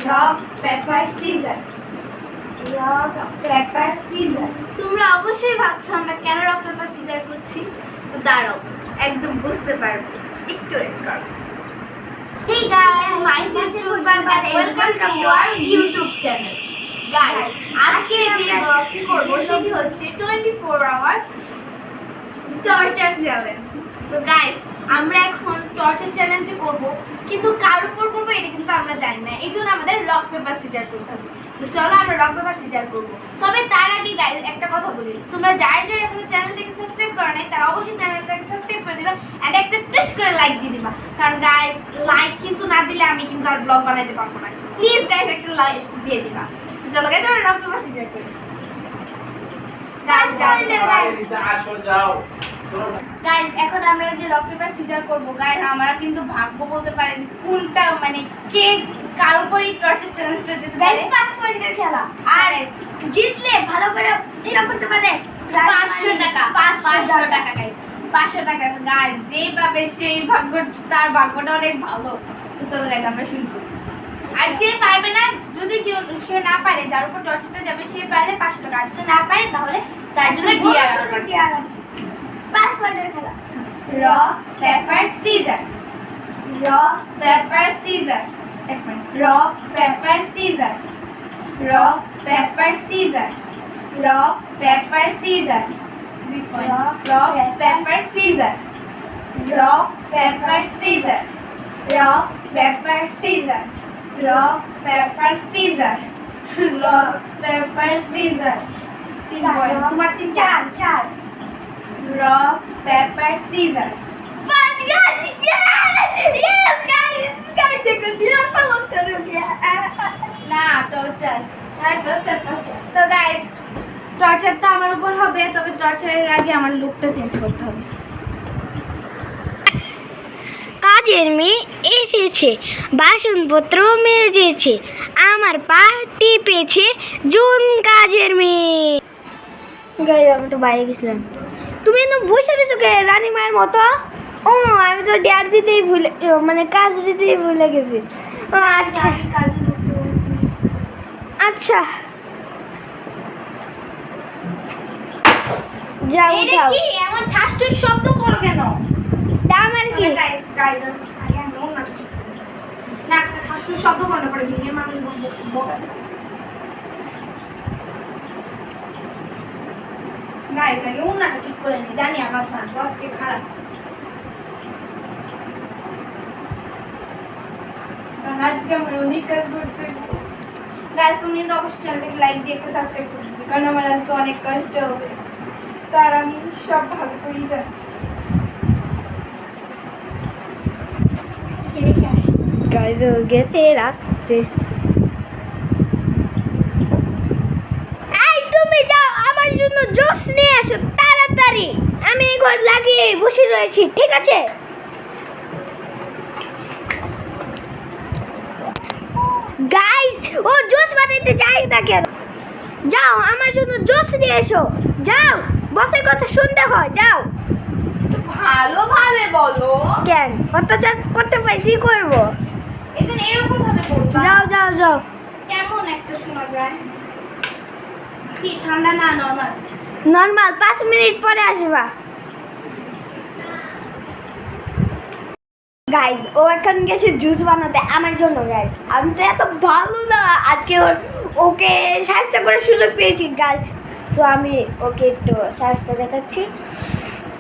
Rock paper scissor. Rock paper caesar. তোমরা অবশ্যই ভাবছো আমরা কেন রক পেপার সিজার করছি, তো দাঁড়াও একদম বুঝতে পারবে, একটু ওয়েট করো। Hey guys, myself Turbal and welcome to our YouTube channel. Guys, আজকে যে ব্লগটি করব সেটি হচ্ছে 24 আওয়ার টর্চার চ্যালেঞ্জ। তো গাইস, আমরা এখন টর্চার চ্যালেঞ্জ করব, কিন্তু কার উপর করব এটা কিন্তু আমরা জানি না, এই জন্য আমাদের রক পেপার সিজার করতে হবে। তো চলো আমরা রক পেপার সিজার করব। তবে তার আগে গাইস একটা কথা বলি, তোমরা যারা যারা এখনো চ্যানেলটাকে সাবস্ক্রাইব করো নাই তারা অবশ্যই চ্যানেলটাকে সাবস্ক্রাইব করে দিবা এন্ড একটা টাচ করে লাইক দিয়ে দিবা, কারণ গাইস লাইক কিন্তু না দিলে আমি কিন্তু আর ব্লগ বানাইতে পারবো না। প্লিজ গাইস একটা লাইক দিয়ে দিবা। তো চলো গাইস আমরা রক পেপার সিজার করি। গাইস গাইস এখন আমরা যে রক পেপার সিজার করব গাইস, আমরা কিন্তু ভাগ্য বলতে পারি যে কোনটা মানে কে কার উপরই টর্চার চ্যালেঞ্জটা জিতবে। গাইস 5 পয়েন্টের খেলা, আর জিতলে ভালো করে এটা করতে পারে 500 টাকা। 500 টাকা গাইস, 500 টাকা। গাইস যে পাবে সেই ভাগ্য, তার ভাগ্যটা অনেক ভালো। তো চলো গাইস আমরা শুরু করি। আর যে পারবে না, যদি কেউ সে না পারে, যার উপর টর্চারটা যাবে সে পারলে 500 টাকা, আর যদি না পারে তাহলে তার জন্য ডিআর আছে। 5 পয়েন্টের খেলা। Rock paper scissor. Rock paper scissor. এক মিনিট। Rock paper scissor. Rock paper scissor. Rock paper scissor. 2 point. Rock paper scissor. Rock paper scissor. Rock paper scissor. Rock paper scissor. Rock paper scissor. 3 point. তোমার 4 rock paper scissors 5 guys, yes guys देखो दिल follow करोगे ना torture तो guys torture তো আমার উপর হবে, তবে টর্চারের আগে আমার লুকটা চেঞ্জ করতে হবে। কাজের মেয়ে এসেছে, বাসনপত্র মেজেছে, আমার পার্টি পেয়েছে জুন কাজের মেয়ে। গাইস আমি তো বাইরে গেছিলাম, তুমি এত বসে রয়েছো কে রানী মায়ের মতো? ও আমি তো ডেয়ার দিতেই ভুলে, মানে কাজ দিতেই ভুলে গেছি। আচ্ছা আচ্ছা যাও যাও। কি এমন ঠাসঠুস শব্দ করো কেন? আমার কি গাইস আগে আমি ওর না ঠাসঠুস শব্দ করতে পারে, বিয়ে মানুষ বকা। গাইস আমি ওনাটা ঠিক করে নি, জানি আমার ভাগ্য আজকে খারাপ, কারণ আজকে আমি অনেক কাজ করতে। গাইস তুমি তো অবশ্যই চ্যানেলটাকে লাইক দিয়ে একটা সাবস্ক্রাইব করে দিবে, কারণ আমার আজকে অনেক কষ্ট হবে, তার আমি সব ভালো করেই জানি। গাইস গেছে রাখতে। এই তুমি যাও আমার জন্য জুস নিয়ে আসো তাড়াতাড়ি, আমি ঘর লাগিয়ে বসে রয়েছি, ঠিক আছে? গাইস ও জুস বানাইতে যাই না কেন? যাও আমার জন্য জুস নিয়ে এসো, যাও, বসের কথা শুনতে হয়, যাও। ভালোভাবে বলো। কেন অত্যাচার করতে পাইছি করবো? এখন এরকম ভাবে বলবা। যাও যাও যাও। কেমন একটা শোনা যায়? কি ঠান্ডা না নরমাল? নরমাল, 5 মিনিট পরে আসবা। গাইস ও এখন গেছে জুস বানাতে আমার জন্য। গাইস আমি তো এত ভালো না, আজকে ওকে সাহায্য করার সুযোগ পেয়েছি গাইস, তো আমি ওকে একটু সাহায্য দেখাচ্ছি,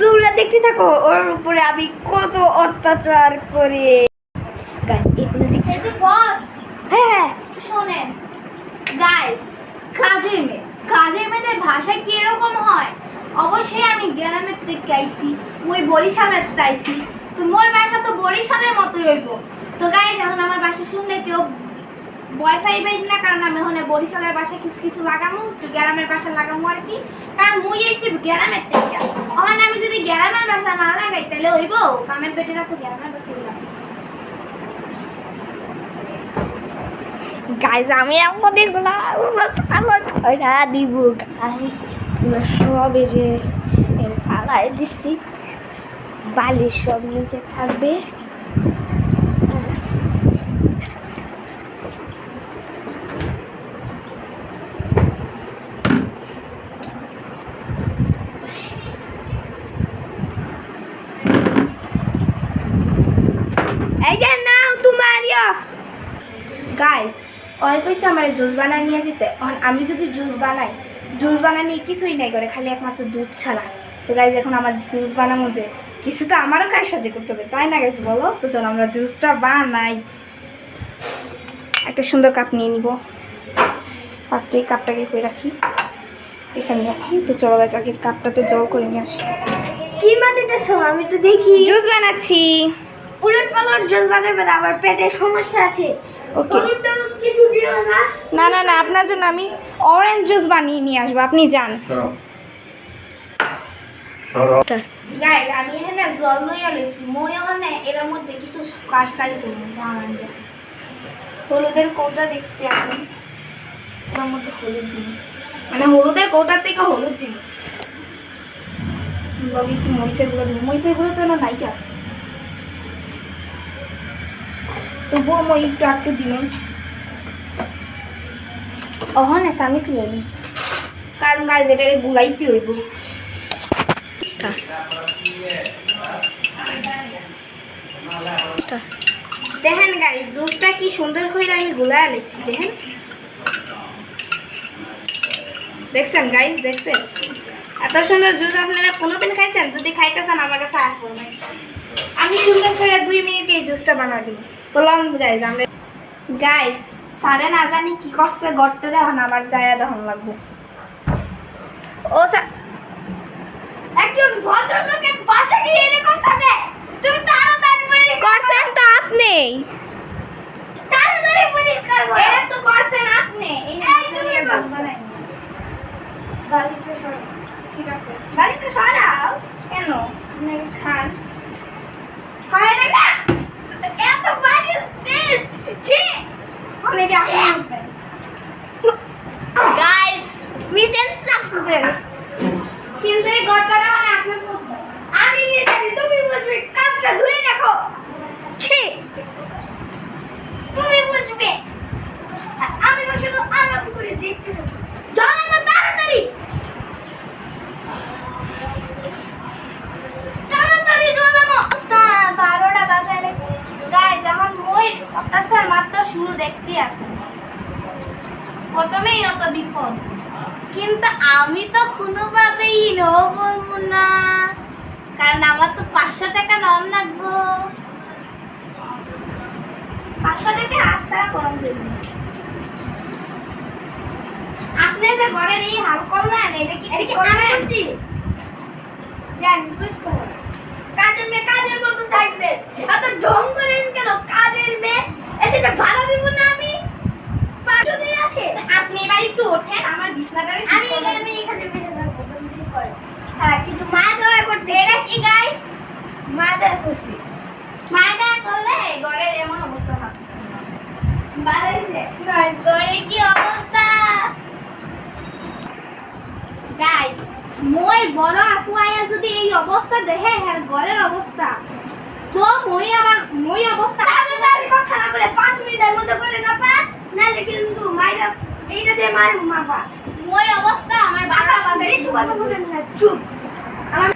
তোমরা দেখতে থাকো ওর উপরে আমি কত অত্যাচার করি। গাইস এগুলো দেখছি। এই যে বস, হ্যাঁ শোনেন গাইস, কাজের মেয়েদের ভাষা কি এরকম হয়? অবশ্যই আমি গ্রামের থেকে আইছি, ওই বরিশালের থেকে আইছি, তো মোর ভাষা তো বরিশালের মতোই হইব। তো গাইস এখন আমার ভাষা শুনলে কেউ ভয় পাইবেন না, কারণ আমি ওখানে বরিশালের ভাষা কিছু কিছু লাগামু, তো গ্রামের ভাষা লাগামু আর কি, কারণ মুই আইছি গ্রামের থেকে। ওখানে আমি যদি গ্রামের ভাষা না লাগাই তাহলে হইব? কামের পেটেরা তো গ্রামের ভাষা লাগাই। গাইস আমি এখন এগুলা দিব গাইস, সব এই যে ফালাই দিচ্ছি, বালির সব নিচে থাকবে। এই যে নাও তোমার গাইস ওই কইছে আমার জুস বানায় নিয়ে যেতে এখন আমি যদি জুস বানাই জুস বানানি কিছুই নাই করে খালি একমাত্র দুধ ছাড়া তো গাইস এখন আমার জুস বানানো যে কিছু তো আমারও কাজ সাহায্য করতে হবে তাই না গাইস বলো তো চলো আমরা জুসটা বানাই একটা সুন্দর কাপ নিয়ে নিব ফার্স্টে এই কাপটাকে করে রাখি এখানে রাখি তো চলো গাইস আগে কাপটাতে জল করে নিয়ে আসি কি মাটিতেছো আমি তো দেখি জুস বানাচ্ছি উলট পালট জুস বানাবে না আমার পেটে সমস্যা আছে ওকে উলট পালট কিছু দিও না না না না আপনার জন্য আমি অরেঞ্জ জুস বানিয়ে নিয়ে আসবো আপনি যান গাইস আমি এখানে জল লইয়া লইছি মই এখানে এর মধ্যে কিছু কারসারি করবো জানান যে হলুদের কৌটা দেখতে আছেন এর মধ্যে হলুদ দিন মানে হলুদের কৌটার থেকে হলুদ দিন লগে একটু মরিচের গুঁড়ো দিন মরিচের গুঁড়ো তো না নাই কা তবুও মই একটু আটকে দিলাম অহনে সামিস লইনি কারণ গাছ এটারে গুলাইতে হইব দেখেন গাইস জুসটা কি সুন্দর করে আমি গুলায় লেছি দেখেন দেখছেন গাইস দেখছেন এত সুন্দর জুস আপনারা কোনোদিন খাইছেন যদি খাইতে চান আমার কাছে আসবেন আমি সুন্দর করে 2 মিনিটে এই জুসটা বানিয়ে দিব তো লং গাইস আমরা গাইস সারে না জানি কি করছে গড়তে দেখুন আমার জায়গা দেখুন লাগবো ও স্যার একজন ভদ্রলোকের বাসা গিয়ে এরকম থাকে তুমি তাড়াতাড়ি করছেন তো আপনি তাড়াতাড়ি পরিষ্কার করো এটা তো করছেন আপনি এই তুমি বানাই বালিশটা সরাও ঠিক আছে বালিশটা সরাও কেন আপনি খান হয় না এত বালিশ প্লিজ ছি আপনি কি আপনি গাইস মিশন সাকসেস কিন্তু এই গড়টা মানে আপনার প্রশ্ন আমি নিয়ে যাবি তুমি বুঝবে কাপটা ধুয়ে রাখো ছি তুমি বুঝবে আমি তো শুধু আরাম করে দেখতে থাকি চলো না তাড়াতাড়ি তাড়াতাড়ি চলো না 12টা বাজায় গেছে গাইস যখন মই অত্যাচার মাত্র শুরু দেখতে আছে প্রথমেই অত বিপদ কিন্তু আমি তো কোনোভাবেই নো বলবো না কারণ আমার তো 500 টাকা নাম লাগবো 500 টাকা আচ্ছা করুন দেবেন আপনি যে ঘরের এই হাল করলেন এটা কি করছি জানি কাজের মতো থাকবে এত ঢং করেন কেন কাজের মেয়ে এসেটা ভালো দিব না আমি পাশে আছে আপনি এবার একটু ওঠেন আমার বিছনাটা আমি এখানে বসে থাকবো তুমি ঠিক করে হ্যাঁ কিন্তু মা দয়া করতে এটা কি গাইস মা দয়া করছি মা দয়া করলে ঘরের এমন অবস্থা হবে বাড়াইছে গাইস ঘরে কি অবস্থা গাইস মই বড় আপু আয়া যদি এই অবস্থা দেখে হ্যাঁ ঘরের অবস্থা তো মই অবস্থা তাড়াতাড়ি কথা না বলে 5 মিনিটের মধ্যে করে না পা নালে কিন্তু মাইরা এইটা দিয়ে মার মাপা মই অবস্থা আমার বাবা বেশি কথা বলেন না চুপ আমার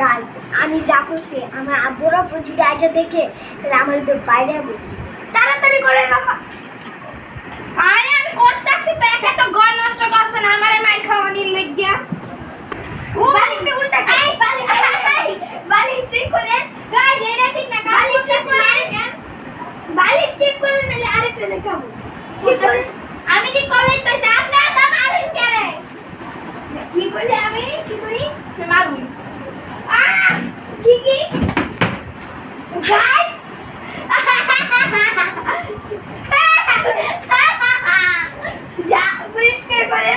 গাইস আমি যা করছি আমার আব্বুরা যদি আইসা দেখে তাহলে আমার তো বাইরে বলছি তাড়াতাড়ি করে রাখা আরে আমি করতেছি তো একটা ঘর নষ্ট করছেন আমারে মাই খাওয়ানির লাগিয়া বালিশটা উল্টা এই বালিশ ঠিক করে গাইস এটা ঠিক না বালিশ ঠিক করে বালিশ ঠিক করে নালে আরেকটা দেখাবো আমি কি কলেজ পাইছি আপনারা তো মারুন কেন কি কইলে আমি কি করি মারুন কি গাইস যা পরিষ্কার করে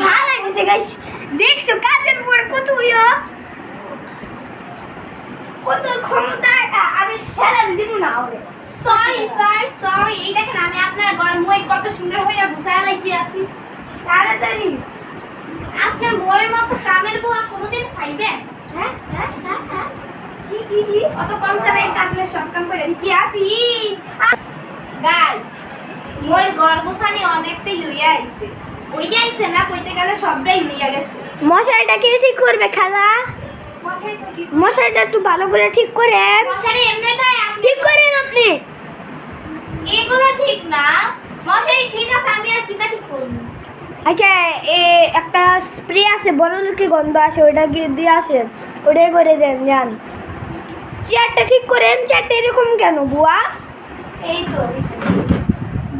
ভালো লাগছে গাইস দেখছো কাজের পর কত ক্ষমতা আমি স্যালারি দিব না ওরে সরি এই দেখেন আমি আপনার ঘর মই কত সুন্দর হইয়া গুছায়া লাইতে আছি তাড়াতাড়ি আপনি মইয়ের মতো কামের বুয়া কোনোদিন খাইবেন হ্যাঁ কি অত কম চালাই আপনি সব কাম করে দিতে আসি গাইস মই ঘর গোছানি অনেকটাই লইয়া আইছে ওইটা আইছে না কইতে গেলে সবটাই লইয়া গেছে মশারিটা কে ঠিক করবে খালা মশারি তো ঠিক মশারিটা একটু ভালো করে ঠিক করেন মশারি এমনি তাই আপনি ঠিক ঠিক না মশারি ঠিক আছে আমি আর কিটা ঠিক করব আচ্ছা একটা স্প্রে আছে বড় লোকে গন্ধ আসে ওইটা দিয়ে আসেন ওটাই করে দেন যান চেয়ারটা ঠিক করেন চেয়ারটা এরকম কেন বুয়া এই তো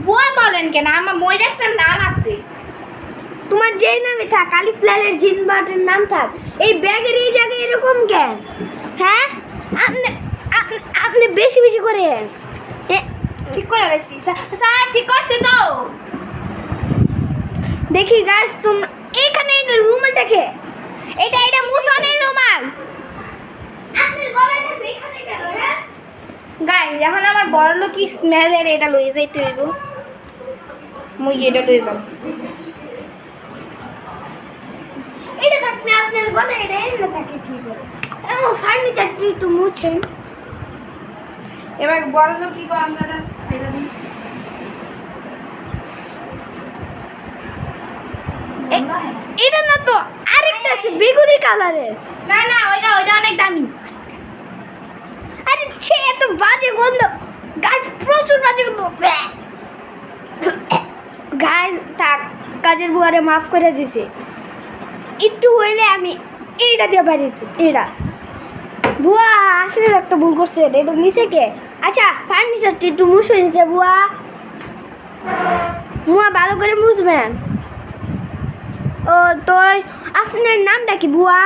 বুয়া বলেন কেন আমার মইর একটা নাম আছে তোমার যেই নামে থাক কালিফ্লাওয়ারের জিন বাটের নাম থাক এই ব্যাগের এই জায়গায় এরকম কেন হ্যাঁ আপনি আপনি বেশি বেশি করেন ঠিক করে গেছি স্যার ঠিক করছে তো দেখি গাছ তোমরা এখানে এটা রুমাল দেখে এটা মুসনের রুমাল আপনার গলায় থাকবে এখানে কেন হ্যাঁ গাইস এখন আমার বড় লোক স্মেলের এটা লই যাইতে হইব মুই এটা লই যাব এটা থাকবে আপনার গলায় এটা এনে থাকে কি করে ও ফার্নিচারটি একটু মুছেন এবার বড় লোক কি কো আপনারা ফেলে দিন এটা না তো আরেকটা আছে বেগুনি কালারের না না ওইটা অনেক দামি আরে ছে এত বাজে গন্ধ গাছ প্রচুর বাজে গন্ধ গাছ থাক কাজের বুয়ারে মাফ করে দিছে একটু হইলে আমি এইটা দিয়ে বাড়িতে এটা বুয়া আসলে একটা ভুল করছে এটা নিচে কে আচ্ছা ফার্নিচারটি একটু মুছ হয়ে দিছে বুয়া বুয়া ভালো করে মুছবেন ও তো আপনার নামটা কি বুয়া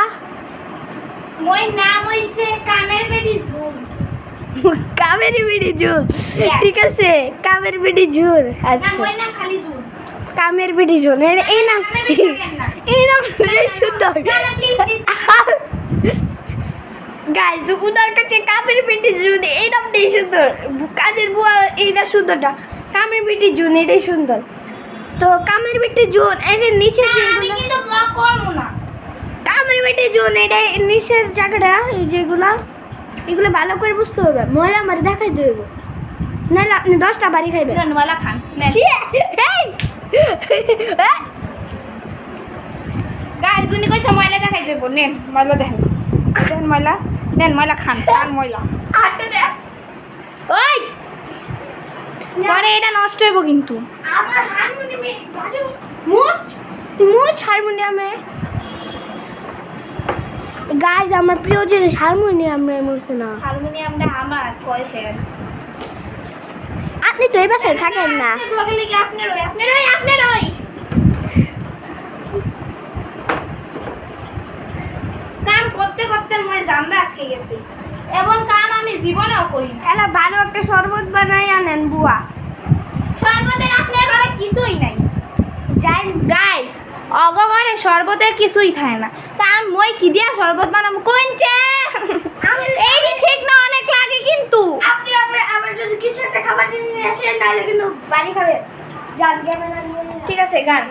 মই নাম হইছে কামের বেডি June Kaveri BD joule Yeah. ঠিক আছে কাবেরি বিডি জুল না আচ্ছা মই নাম খালি জুন কামের বিডি জুল এই নাম কামের বিডি জুল না। এই নাম সুন্দর না না প্লিজ প্লিজ গাইজ উনার কাছে কামের বিডি জুল এই নামটাই সুন্দর কাজের বুয়া এইটা সুন্দরটা কামের বিডি জুন এটাই সুন্দর তো কামের বিডি জুন এই যে নিচে আমি যেগুলো কিন্তু ব্লগ করব না কামের বিডি জুন এটা নিচের জায়গাটা এই যেগুলা এগুলো ভালো করে বুঝতে হবে ময়লা আমার দেখাই দেবো নাহলে আপনি 10টা বাড়ি খাইবেন রনওয়ালা খান নেন। গাইস জুনি কইছে ময়লা দেখাই দেব নেন ময়লা দেখেন দেন ময়লা নেন ময়লা খান খান ময়লা ওই পরে এটা নষ্ট হইব কিন্তু আমার হারমোনিয়ামে বাজে মুচ তুই মুচ হারমোনিয়ামে গাইজ আমার প্রিয় জিনিস হারমোনিয়ামে মুছে না হারমোনিয়ামটা আমার কয় হেড আপনি তো এই বাসায় থাকেন না ব্লগে লিখে আপনার ওই কাম করতে করতে মই জানদা আজকে গেছি এমন কাম আমি জীবনেও করি না এলা ভালো একটা শরবত বানাই আনেন বুয়া শরবতের আপনার ঘরে কিছুই নাই যাই গাইস অগঘরে শরবতের কিছুই থাকে না তা আমি মই কি দিয়া শরবত বানাবো কোনছে এইটি ঠিক না অনেক লাগে কিন্তু আপনি আবার যদি কিছু একটা খাবার জিনিস নিয়ে আসেন তাহলে কিন্তু বাড়ি খাবে যান ক্যামেরা নিয়ে নিন। ঠিক আছে গান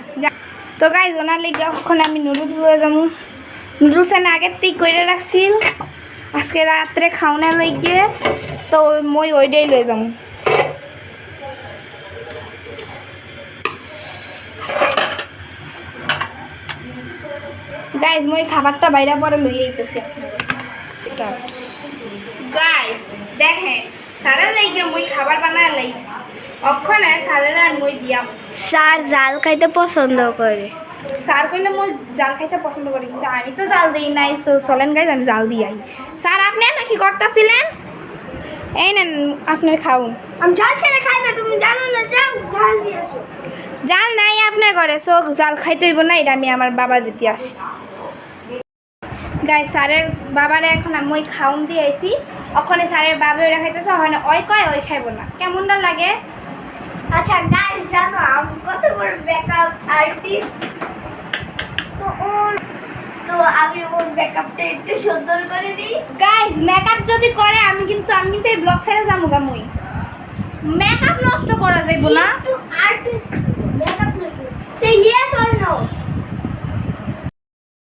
তো গাইস ওনার লেগে এখন আমি নুডলস লয়ে যাবো নুডলস আমি আগের থেকে করে রাখছিল আজকে রাত্রে খাওয়ানোর লেগে তো মই ওইটাই লয়ে যাবো গাইস মই খাবারটা বাইরে পরে লইয়ে আইতেছি গাইস দেখেন সারা লাইগে মই খাবার বানায় লাইছি অক্ষণে সারের আর মই দিয়াম স্যার জাল খাইতে পছন্দ করে স্যার কইলে মই জাল খাইতে পছন্দ করি কিন্তু আমি তো জাল দিই নাই তো চলেন গাইজ আমি জাল দিই আই স্যার আপনি না কি করতেছিলেন এই নেন আপনার খাউন আমি জাল ছেড়ে খাই না তুমি জানো না যাও জাল দিয়ে আসো জাল নাই আপনার ঘরে সো জাল খাইতে হইব না এটা আমি আমার বাবা দিতে আসি গাই স্যারের বাবারে এখন মই খাউন দিয়ে আইছি ওখানে স্যারের বাবে ওরা খাইতেছে ওখানে ওই কয় ওই খাইব না কেমনটা লাগে আচ্ছা গাইস জানো আমি কত বড় ব্যাকআপ আর্টিস্ট তো আমি ওর ব্যাকআপটা একটু সুন্দর করে দিই গাইস মেকআপ যদি করে আমি কিন্তু এই ব্লগ ছেড়ে যাবো গা মই মেকআপ নষ্ট করা যাইব না একটু আর্টিস্ট ব্যাকআপ নাকি সে ইয়েস অর নো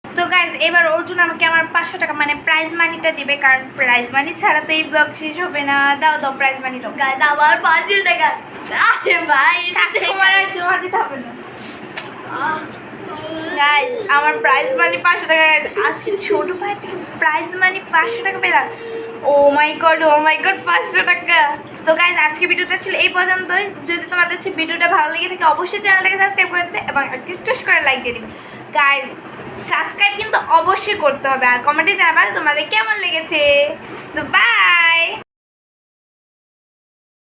তো গাইজ এবার অর্জুন আমাকে আমার 500 টাকা মানে প্রাইজ মানিটা দিবে কারণ প্রাইজ মানি ছাড়া তো এই ব্লগ শেষ হবে না দাও দাও প্রাইজ মানি দাও গাইস আমার 500 টাকা আরে ভাই তোমার আর জমা দিতে হবে না গাইজ আমার প্রাইজ মানি 500 টাকা আজকে ছোট ভাই থেকে প্রাইজ মানি 500 টাকা পেলাম ও মাই গড 500 টাকা তো গাইজ আজকে ভিডিওটা ছিল এই পর্যন্তই। যদি তোমাদের ভিডিওটা ভালো লেগে থাকে অবশ্যই চ্যানেলটাকে সাবস্ক্রাইব করে দেবে এবং একটি টুস করে লাইক দিয়ে দিবে। গাইজ সাবস্ক্রাইব কিন্তু অবশ্যই করতে হবে আর কমেন্টে জানাবে তোমাদের কেমন লেগেছে। তো বাই।